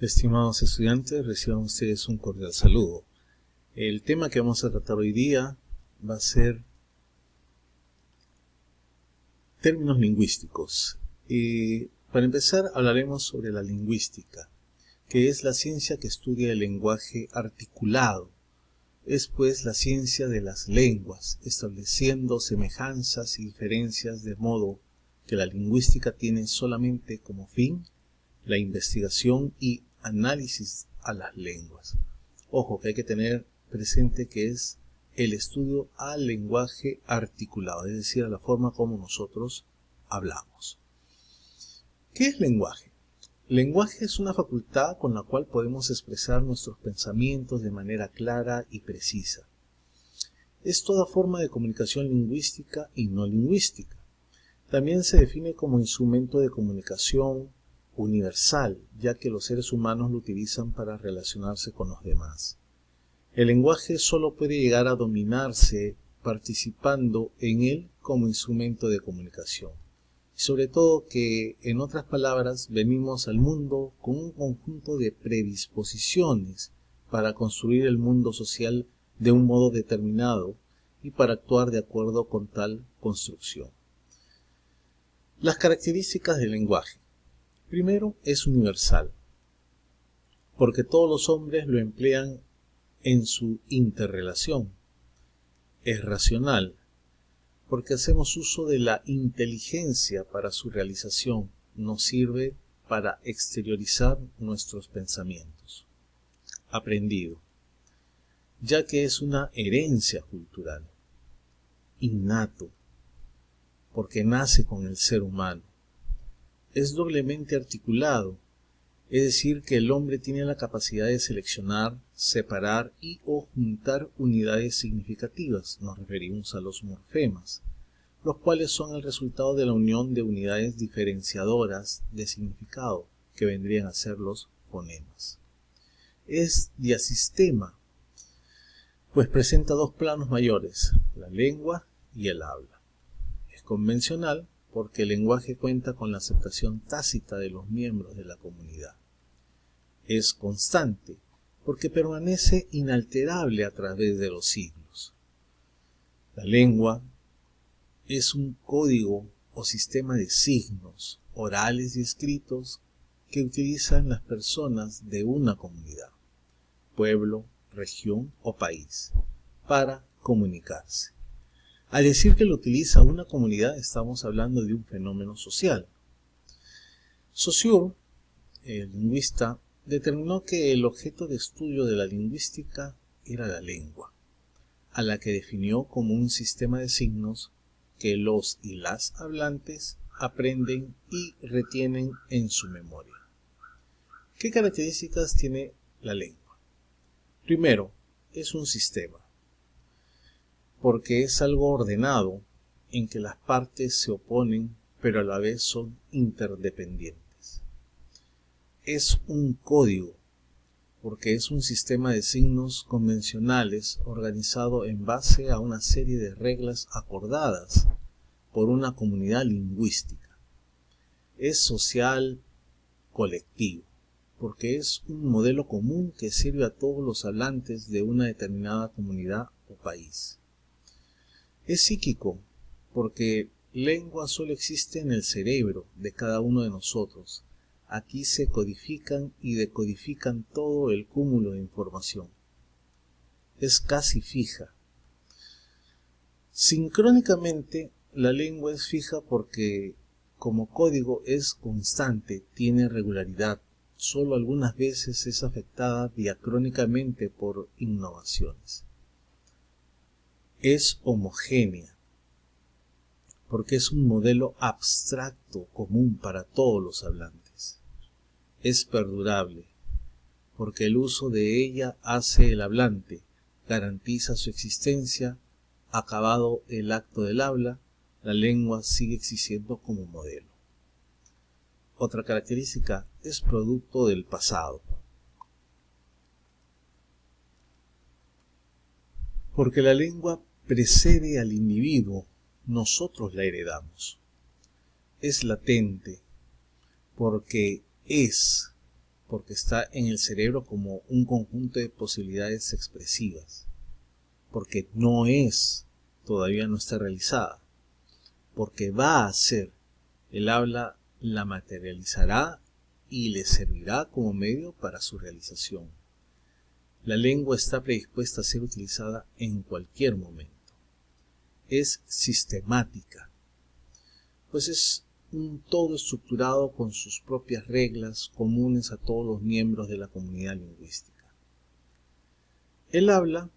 Estimados estudiantes, reciban ustedes un cordial saludo. El tema que vamos a tratar hoy día va a ser términos lingüísticos. Para empezar, hablaremos sobre la lingüística, que es la ciencia que estudia el lenguaje articulado. Es pues la ciencia de las lenguas, estableciendo semejanzas y diferencias, de modo que la lingüística tiene solamente como fin la investigación y análisis a las lenguas. Ojo, que hay que tener presente que es el estudio al lenguaje articulado, es decir, a la forma como nosotros hablamos. ¿Qué es lenguaje? Lenguaje es una facultad con la cual podemos expresar nuestros pensamientos de manera clara y precisa. Es toda forma de comunicación lingüística y no lingüística. También se define como instrumento de comunicación universal, ya que los seres humanos lo utilizan para relacionarse con los demás. El lenguaje solo puede llegar a dominarse participando en él como instrumento de comunicación. Y sobre todo que, en otras palabras, venimos al mundo con un conjunto de predisposiciones para construir el mundo social de un modo determinado y para actuar de acuerdo con tal construcción. Las características del lenguaje. Primero, es universal, porque todos los hombres lo emplean en su interrelación. Es racional, porque hacemos uso de la inteligencia para su realización. Nos sirve para exteriorizar nuestros pensamientos. Aprendido, ya que es una herencia cultural. Innato, porque nace con el ser humano. Es doblemente articulado, es decir, que el hombre tiene la capacidad de seleccionar, separar y o juntar unidades significativas. Nos referimos a los morfemas, los cuales son el resultado de la unión de unidades diferenciadoras de significado, que vendrían a ser los fonemas. Es diasistema, pues presenta dos planos mayores, la lengua y el habla. Es convencional, porque el lenguaje cuenta con la aceptación tácita de los miembros de la comunidad. Es constante, porque permanece inalterable a través de los siglos. La lengua es un código o sistema de signos, orales y escritos, que utilizan las personas de una comunidad, pueblo, región o país, para comunicarse. Al decir que lo utiliza una comunidad, estamos hablando de un fenómeno social. Saussure, el lingüista, determinó que el objeto de estudio de la lingüística era la lengua, a la que definió como un sistema de signos que los y las hablantes aprenden y retienen en su memoria. ¿Qué características tiene la lengua? Primero, es un sistema, porque es algo ordenado en que las partes se oponen, pero a la vez son interdependientes. Es un código, porque es un sistema de signos convencionales organizado en base a una serie de reglas acordadas por una comunidad lingüística. Es social colectivo, porque es un modelo común que sirve a todos los hablantes de una determinada comunidad o país. Es psíquico, porque lengua solo existe en el cerebro de cada uno de nosotros. Aquí se codifican y decodifican todo el cúmulo de información. Es casi fija. Sincrónicamente, la lengua es fija porque, como código, es constante, tiene regularidad. Solo algunas veces es afectada diacrónicamente por innovaciones. Es homogénea, porque es un modelo abstracto común para todos los hablantes. Es perdurable, porque el uso de ella hace el hablante, garantiza su existencia. Acabado el acto del habla, la lengua sigue existiendo como modelo. Otra característica, es producto del pasado, porque la lengua precede al individuo, nosotros la heredamos. Es latente, porque es porque está en el cerebro como un conjunto de posibilidades expresivas, porque todavía no está realizada, porque va a ser. El habla la materializará y le servirá como medio para su realización. La lengua está predispuesta a ser utilizada en cualquier momento. Es sistemática, pues es un todo estructurado con sus propias reglas comunes a todos los miembros de la comunidad lingüística. El habla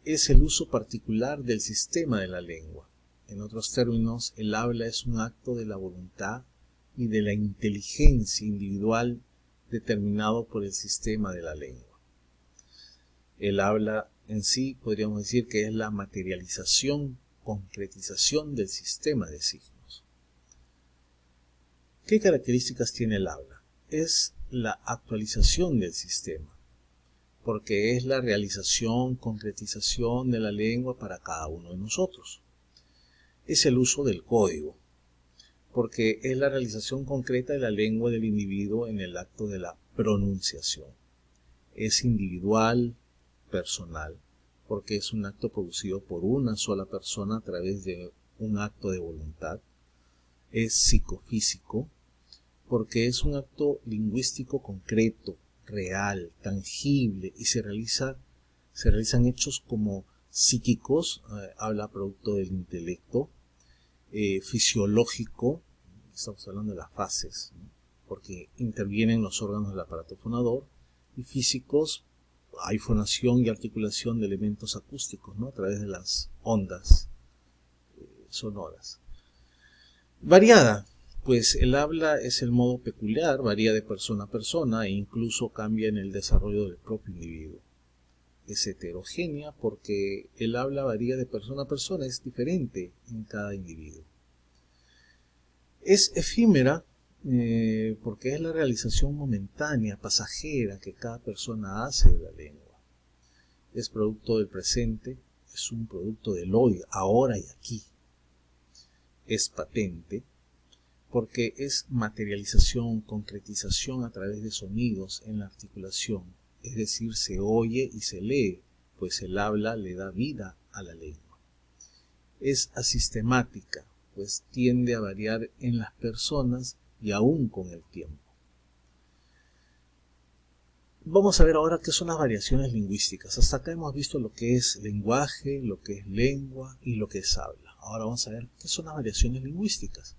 es el uso particular del sistema de la lengua. En otros términos, el habla es un acto de la voluntad y de la inteligencia individual determinado por el sistema de la lengua. El habla en sí podríamos decir que es la materialización, concretización del sistema de signos. ¿Qué características tiene el habla? Es la actualización del sistema, porque es la realización, concretización de la lengua para cada uno de nosotros. Es el uso del código, porque es la realización concreta de la lengua del individuo en el acto de la pronunciación. Es individual, personal, porque es un acto producido por una sola persona a través de un acto de voluntad. Es psicofísico, porque es un acto lingüístico concreto, real, tangible, y se realizan hechos como psíquicos, habla producto del intelecto, fisiológico, estamos hablando de las fases, ¿no? Porque intervienen los órganos del aparato fonador, y físicos, hay fonación y articulación de elementos acústicos, ¿no? A través de las ondas sonoras. Variada, pues el habla es el modo peculiar, varía de persona a persona e incluso cambia en el desarrollo del propio individuo. Es heterogénea porque el habla varía de persona a persona, es diferente en cada individuo. Es efímera porque es la realización momentánea, pasajera, que cada persona hace de la lengua. Es producto del presente, es un producto del hoy, ahora y aquí. Es patente porque es materialización, concretización a través de sonidos en la articulación, es decir, se oye y se lee, pues el habla le da vida a la lengua. Es asistemática, pues tiende a variar en las personas y aún con el tiempo. Vamos a ver ahora qué son las variaciones lingüísticas. Hasta acá hemos visto lo que es lenguaje, lo que es lengua y lo que es habla. Ahora vamos a ver qué son las variaciones lingüísticas.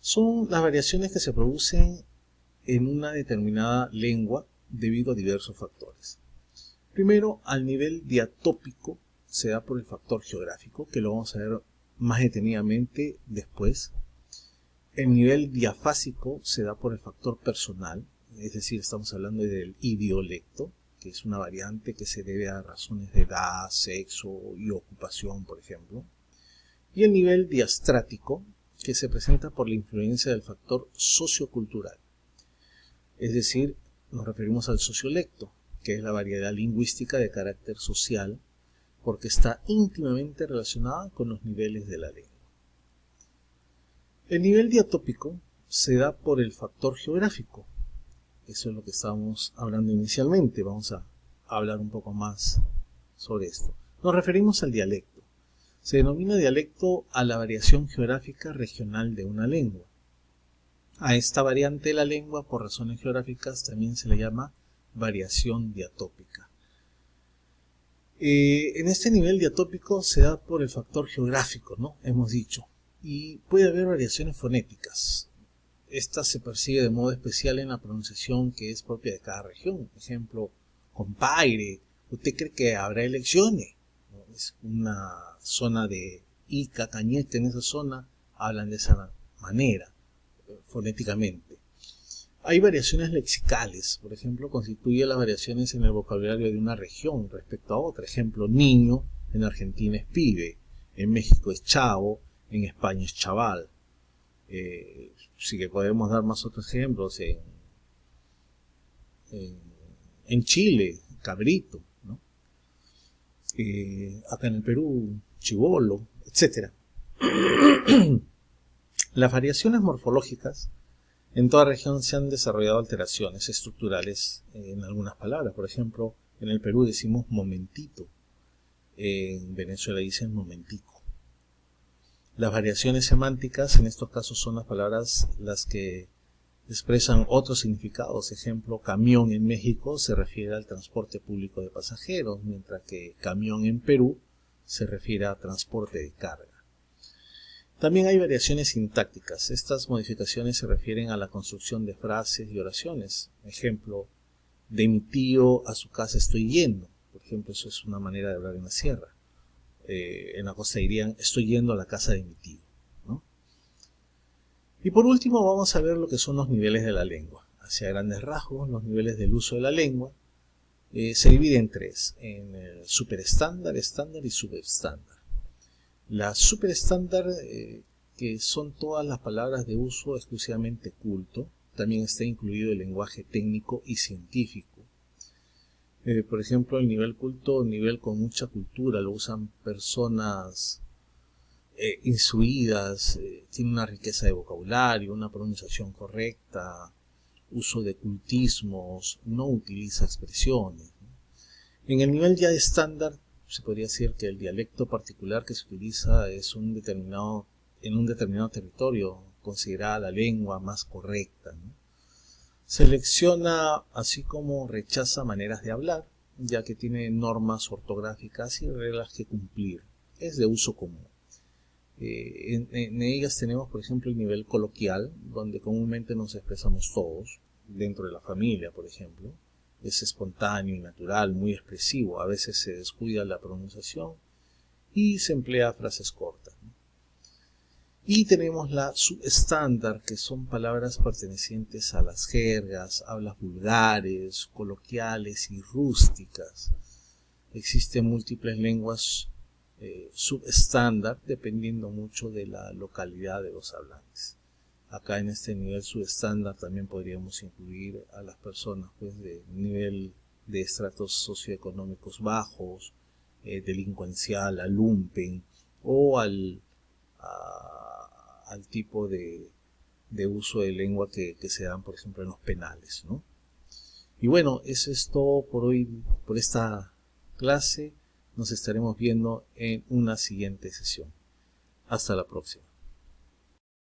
Son las variaciones que se producen en una determinada lengua debido a diversos factores. Primero, al nivel diatópico se da por el factor geográfico, que lo vamos a ver más detenidamente después. El nivel diafásico se da por el factor personal, es decir, estamos hablando del idiolecto, que es una variante que se debe a razones de edad, sexo y ocupación, por ejemplo. Y el nivel diastrático, que se presenta por la influencia del factor sociocultural. Es decir, nos referimos al sociolecto, que es la variedad lingüística de carácter social, porque está íntimamente relacionada con los niveles de la lengua. El nivel diatópico se da por el factor geográfico. Eso es lo que estábamos hablando inicialmente. Vamos a hablar un poco más sobre esto. Nos referimos al dialecto. Se denomina dialecto a la variación geográfica regional de una lengua. A esta variante de la lengua, por razones geográficas, también se le llama variación diatópica. En este nivel diatópico se da por el factor geográfico, ¿no? Hemos dicho. Y puede haber variaciones fonéticas. Esta se percibe de modo especial en la pronunciación que es propia de cada región. Por ejemplo, compadre, ¿usted cree que habrá elecciones? ¿No? Es una zona de Ica, Cañete, en esa zona hablan de esa manera, fonéticamente. Hay variaciones lexicales, por ejemplo, constituye las variaciones en el vocabulario de una región respecto a otra. Ejemplo, niño, en Argentina es pibe, en México es chavo, en España es chaval. Sí que podemos dar más otros ejemplos en Chile, cabrito, ¿no? Acá en el Perú, chibolo, etc. Las variaciones morfológicas En toda región se han desarrollado alteraciones estructurales en algunas palabras. Por ejemplo, en el Perú decimos momentito, en Venezuela dicen momentico. Las variaciones semánticas en estos casos son las palabras las que expresan otros significados. Ejemplo, camión en México se refiere al transporte público de pasajeros, mientras que camión en Perú se refiere a transporte de carga. También hay variaciones sintácticas. Estas modificaciones se refieren a la construcción de frases y oraciones. Ejemplo, de mi tío a su casa estoy yendo. Por ejemplo, eso es una manera de hablar en la sierra. En la costa dirían, estoy yendo a la casa de mi tío, ¿no? Y por último vamos a ver lo que son los niveles de la lengua. Hacia grandes rasgos, los niveles del uso de la lengua se dividen en tres, en el superestándar, estándar y subestándar. La superestándar, que son todas las palabras de uso exclusivamente culto, también está incluido el lenguaje técnico y científico. Por ejemplo, el nivel culto, nivel con mucha cultura, lo usan personas instruidas, tiene una riqueza de vocabulario, una pronunciación correcta, uso de cultismos, no utiliza expresiones. En el nivel ya estándar, se podría decir que el dialecto particular que se utiliza es en un determinado territorio, considerada la lengua más correcta, ¿no? Selecciona, así como rechaza maneras de hablar, ya que tiene normas ortográficas y reglas que cumplir. Es de uso común. En ellas tenemos, por ejemplo, el nivel coloquial, donde comúnmente nos expresamos todos, dentro de la familia, por ejemplo. Es espontáneo y natural, muy expresivo. A veces se descuida la pronunciación y se emplea frases cortas, ¿no? Y tenemos la subestándar, que son palabras pertenecientes a las jergas, hablas vulgares, coloquiales y rústicas. Existen múltiples lenguas subestándar dependiendo mucho de la localidad de los hablantes. Acá en este nivel subestándar también podríamos incluir a las personas pues de nivel de estratos socioeconómicos bajos, delincuencial, al lumpen, o al tipo de uso de lengua que se dan, por ejemplo, en los penales, ¿no? Y bueno, eso es todo por hoy, por esta clase. Nos estaremos viendo en una siguiente sesión. Hasta la próxima.